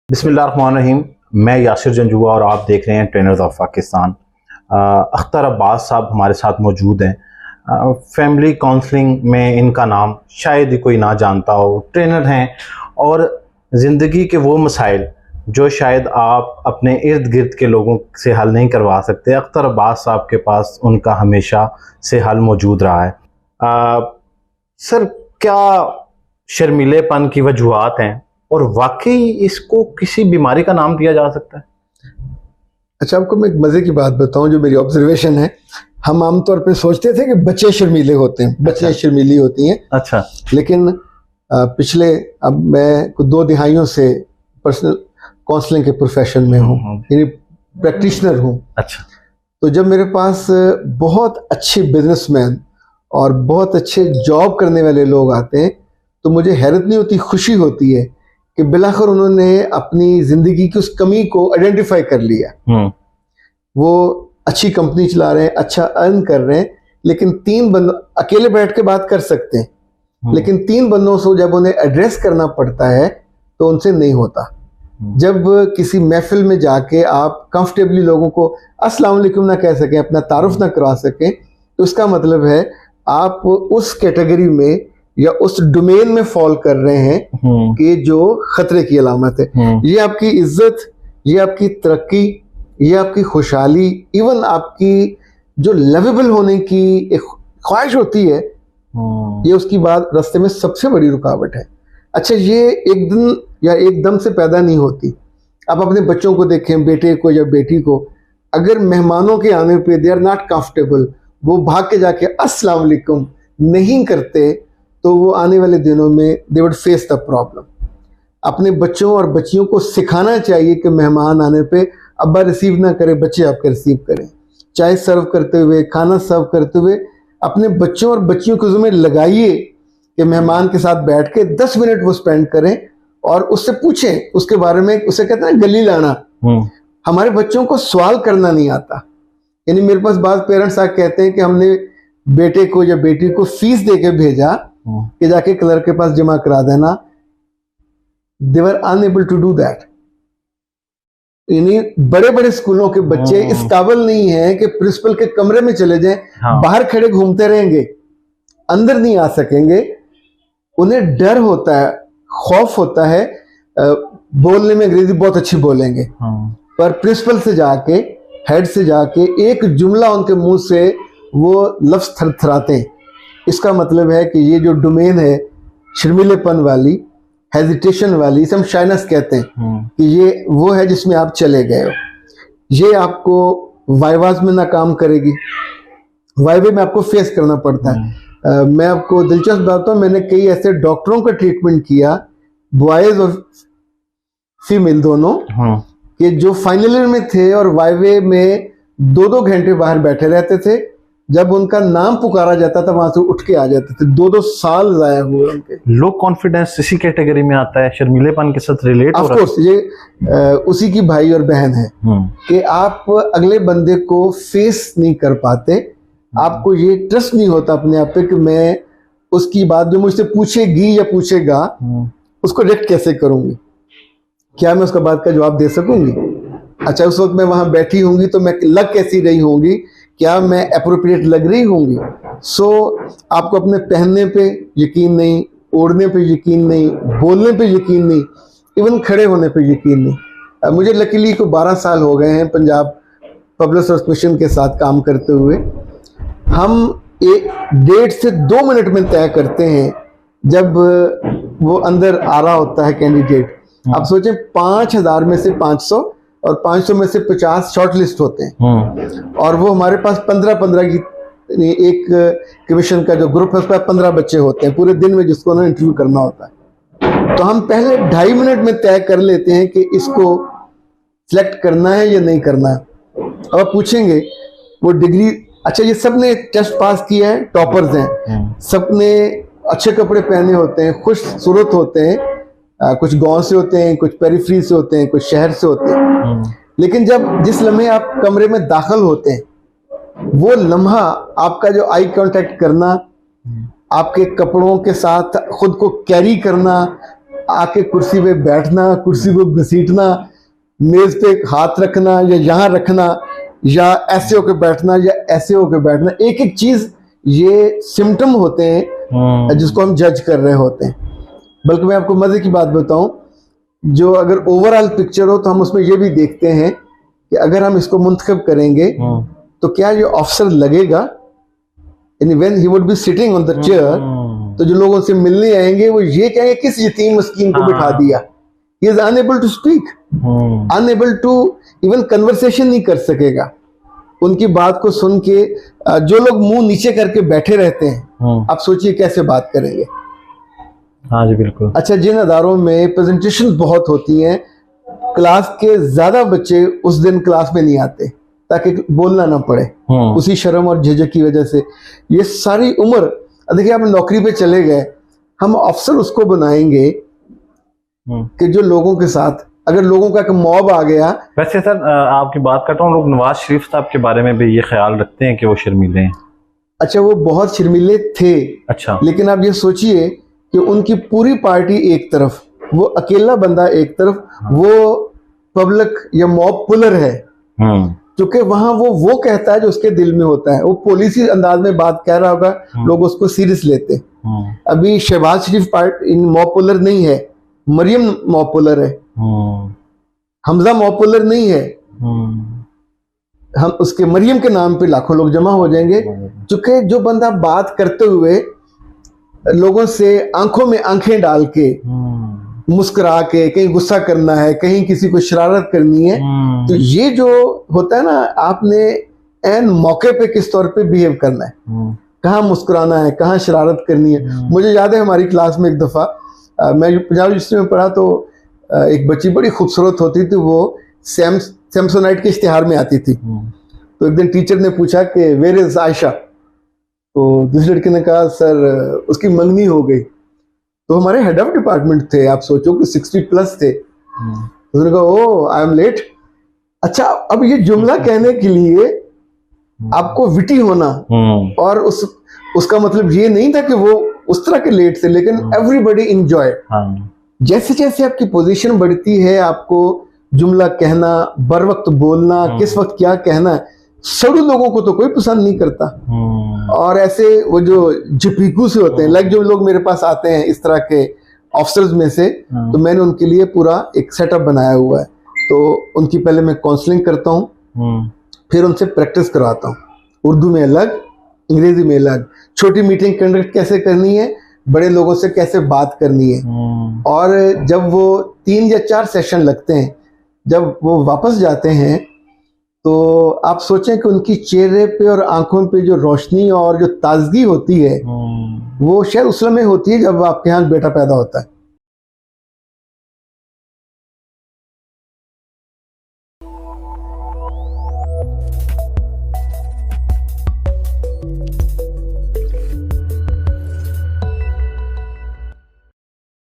बिस्मिल्लाहिर्रहमानिर्रहीम। मैं यासिर जंजुआ और आप देख रहे हैं ट्रेनर्स ऑफ पाकिस्तान। अख्तर अब्बास साहब हमारे साथ मौजूद हैं। फैमिली काउंसलिंग में इनका नाम शायद ही कोई ना जानता हो। ट्रेनर हैं और ज़िंदगी के वो मसाइल जो शायद आप अपने इर्द गिर्द के लोगों से हल नहीं करवा सकते, अख्तर अब्बास साहब के पास उनका हमेशा से हल मौजूद रहा है। सर, क्या शर्मीलेपन की वजूहात हैं और वाकई इसको किसी बीमारी का नाम दिया जा सकता है? अच्छा, आपको मैं एक मजे की बात बताऊं जो मेरी ऑब्जर्वेशन है। हम आमतौर पे सोचते थे कि बच्चे शर्मीले होते हैं, बच्चियां शर्मीली होती हैं। अच्छा। लेकिन पिछले अब मैं 2 दिहाइयों से पर्सनल काउंसलिंग के प्रोफेशन में हूँ, यानी प्रैक्टिशनर हूँ। अच्छा। तो जब मेरे पास बहुत अच्छे बिजनेसमैन और बहुत अच्छे जॉब करने वाले लोग आते हैं तो मुझे हैरत नहीं होती, खुशी होती है कि बिलाखिर उन्होंने अपनी जिंदगी की उस कमी को आइडेंटिफाई कर लिया। वो अच्छी कंपनी चला रहे हैं, अच्छा अर्न कर रहे हैं, लेकिन 3 बंदों अकेले बैठ के बात कर सकते हैं, लेकिन 3 बंदों से जब उन्हें एड्रेस करना पड़ता है तो उनसे नहीं होता। जब किसी महफिल में जाके आप कंफर्टेबली लोगों को अस्सलाम वालेकुम ना कह सकें, अपना तारुफ ना करवा सकें, तो उसका मतलब है आप उस कैटेगरी में या उस डोमेन में फॉल कर रहे हैं कि जो खतरे की अलामत है। ये आपकी इज्जत, ये आपकी तरक्की, ये आपकी खुशहाली, इवन आपकी जो लवेबल होने की एक ख्वाहिश होती है, ये उसकी बात रास्ते में सबसे बड़ी रुकावट है। अच्छा, ये एक दिन या एकदम से पैदा नहीं होती। आप अपने बच्चों को देखें, बेटे को या बेटी को, अगर मेहमानों के आने पे दे आर नॉट कंफर्टेबल, वो भाग के जाके अस्सलाम वालेकुम नहीं करते, तो वो आने वाले दिनों में they would face the problem. अपने बच्चों और बच्चियों को सिखाना चाहिए कि मेहमान आने पे अब्बा रिसीव ना करे, बच्चे आपके रिसीव करें। चाय सर्व करते हुए, खाना सर्व करते हुए अपने बच्चों और बच्चियों को ज़िम्मे लगाइए कि मेहमान के साथ बैठ के 10 मिनट वो स्पेंड करें और उससे पूछें उसके बारे में। उसे कहते हैं गली लाना। हमारे बच्चों को सवाल करना नहीं आता। यानी मेरे पास बाद पेरेंट्स आके कहते हैं कि हमने बेटे को या बेटी को फीस दे के भेजा कि जाके क्लर्क के पास जमा करा देना। दे वर अनएबल टू डू दैट। यानी बड़े बड़े स्कूलों के बच्चे इस काबिल नहीं है कि प्रिंसिपल के कमरे में चले जाएं। बाहर खड़े घूमते रहेंगे, अंदर नहीं आ सकेंगे। उन्हें डर होता है, खौफ होता है। बोलने में अंग्रेजी बहुत अच्छी बोलेंगे, पर प्रिंसिपल से जाके, हेड से जाके एक जुमला उनके मुंह से वो लफ्ज थरथराते हैं। इसका मतलब है कि ये जो डोमेन है शर्मीलेपन वाली, हेजिटेशन वाली, इसे हम शाइनेस कहते हैं, कि ये वो है जिसमें आप चले गए हो। ये आपको वाइवाज में नाकाम करेगी। वाइवे में आपको फेस करना पड़ता है। मैं आपको दिलचस्प बताता हूँ, मैंने कई ऐसे डॉक्टरों का ट्रीटमेंट किया, बॉयज और फीमेल दोनों, कि जो फाइनल ईयर में थे और वाइवे में 2-2 घंटे बाहर बैठे रहते थे। जब उनका नाम पुकारा जाता था वहां से उठ के आ जाते थे। 2-2 साल जाया हुए उनके। लो कॉन्फिडेंस इसी कैटेगरी में आता है, शर्मीलेपन के साथ रिलेट हो रहा है। ऑफ कोर्स ये उसी की भाई और बहन है कि आप अगले बंदे को फेस नहीं कर पाते। आपको ये ट्रस्ट नहीं होता अपने आप पे कि मैं उसकी बात जो मुझसे पूछेगी या पूछेगा उसको रिएक्ट कैसे करूंगी, क्या मैं उसका बात का जवाब दे सकूंगी। अच्छा, उस वक्त मैं वहां बैठी होंगी तो मैं लग कैसी रही होंगी, क्या मैं अप्रोप्रिएट लग रही होंगी। सो आपको अपने पहनने पे यकीन नहीं, ओढ़ने पे यकीन नहीं, बोलने पे यकीन नहीं, इवन खड़े होने पे यकीन नहीं। मुझे लकीली को 12 साल हो गए हैं पंजाब पब्लिक सर्विस मिशन के साथ काम करते हुए। हम 1.5 से 2 मिनट में तय करते हैं जब वो अंदर आ रहा होता है कैंडिडेट। आप सोचें 5000 में से 500 और 500 में से 50 शॉर्ट लिस्ट होते हैं, और वो हमारे पास 15-15 की एक कमीशन का जो ग्रुप है, उसमें 15 बच्चे होते हैं पूरे दिन में जिसको उन्हें इंटरव्यू करना होता है। तो हम पहले 2.5 मिनट में तय कर लेते हैं कि इसको सिलेक्ट करना है या नहीं करना है। अब आप पूछेंगे वो डिग्री, अच्छा ये सब ने टेस्ट पास किया है, टॉपर्स हैं, सब ने अच्छे कपड़े पहने होते हैं, खुश सूरत होते हैं, कुछ गांव से होते हैं, कुछ पेरिफेरी से होते हैं, कुछ शहर से होते हैं। लेकिन जब जिस लम्हे आप कमरे में दाखिल होते हैं, वो लम्हा आपका जो आई कांटेक्ट करना, आपके कपड़ों के साथ खुद को कैरी करना, आके कुर्सी पे बैठना, कुर्सी को घसीटना, मेज पे हाथ रखना या यहाँ रखना, या ऐसे होके बैठना या ऐसे होके बैठना, एक एक चीज ये सिम्टम होते हैं जिसको हम जज कर रहे होते हैं। बल्कि मैं आपको मजे की बात बताऊं, जो अगर ओवरऑल पिक्चर हो तो हम उसमें ये भी देखते हैं कि अगर हम इसको मुंतखब करेंगे तो क्या ये ऑफिसर लगेगा, यानी when he would be sitting on the chair, तो जो लोग उनसे मिलने आएंगे वो ये कहेंगे किस यतीम मस्कीन को बिठा दिया। He is unable to speak, unable to even conversation नहीं कर सकेगा। उनकी बात को सुन के जो लोग मुंह नीचे करके बैठे रहते हैं, आप सोचिए कैसे बात करेंगे। हाँ जी बिल्कुल। अच्छा, जिन अदारों में प्रेजेंटेशन बहुत होती हैं, क्लास के ज्यादा बच्चे उस दिन क्लास में नहीं आते ताकि बोलना ना पड़े, उसी शर्म और झिझक की वजह से। ये सारी उम्र, देखिए आप नौकरी पे चले गए, हम अफसर उसको बनाएंगे कि जो लोगों के साथ, अगर लोगों का एक मॉब आ गया। वैसे सर आपकी बात करता हूँ, लोग नवाज शरीफ साहब के बारे में भी ये ख्याल रखते हैं कि वो शर्मीले हैं। अच्छा, वो बहुत शर्मीले थे। अच्छा, लेकिन आप ये सोचिए कि उनकी पूरी पार्टी एक तरफ, वो अकेला बंदा एक तरफ, वो पब्लिक या मॉब पुलर है। क्योंकि वहां वो कहता है जो उसके दिल में होता है। वो पॉलिसी अंदाज में बात कह रहा होगा, लोग उसको सीरियस लेते। अभी शहबाज शरीफ पार्टी इन मॉब पुलर नहीं है, मरियम मॉब पुलर है, हमजा मॉब पुलर नहीं है। हम उसके मरियम के नाम पे लाखों लोग जमा हो जाएंगे। क्योंकि जो बंदा बात करते हुए लोगों से आंखों में आंखें डाल के, मुस्कुरा के, कहीं गुस्सा करना है, कहीं किसी को शरारत करनी है, तो ये जो होता है ना, आपने एन मौके पे किस तौर पे बिहेव करना है, कहाँ मुस्कुराना है, कहाँ शरारत करनी है। मुझे याद है हमारी क्लास में एक दफा मैं पंजाब यूनिवर्सिटी में पढ़ा, तो एक बच्ची बड़ी खूबसूरत होती थी, वो सैमसोनाइट के इश्तिहार में आती थी। तो एक दिन टीचर ने पूछा कि वेयर इज आयशा, तो दूसरे लड़के ने कहा सर उसकी मंगनी हो गई। तो हमारे हेड ऑफ डिपार्टमेंट थे, आप सोचो कि 60+ थे। उन्होंने कहा ओ आई एम लेट। अच्छा, अब ये जुमला कहने के लिए आपको विटी होना, और उसका मतलब ये नहीं था कि वो उस तरह के लेट थे, लेकिन एवरीबडी एंजॉय। जैसे जैसे आपकी पोजीशन बढ़ती है, आपको जुमला कहना, बर वक्त बोलना, किस वक्त क्या कहना है, सभी लोगों को तो कोई पसंद नहीं करता। और ऐसे वो जो जिपीकू से होते हैं, लाइक जो लोग मेरे पास आते हैं इस तरह के ऑफिसर्स में से, तो मैंने उनके लिए पूरा एक सेटअप बनाया हुआ है। तो उनकी पहले मैं काउंसलिंग करता हूँ, फिर उनसे प्रैक्टिस करवाता हूँ, उर्दू में अलग, अंग्रेजी में अलग, छोटी मीटिंग कंडक्ट कैसे करनी है, बड़े लोगों से कैसे बात करनी है। और जब वो 3 या 4 सेशन लगते हैं, जब वो वापस जाते हैं, तो आप सोचें कि उनकी चेहरे पे और आंखों पे जो रोशनी और जो ताजगी होती है, वो शायद उस समय होती है जब आपके यहाँ बेटा पैदा होता है।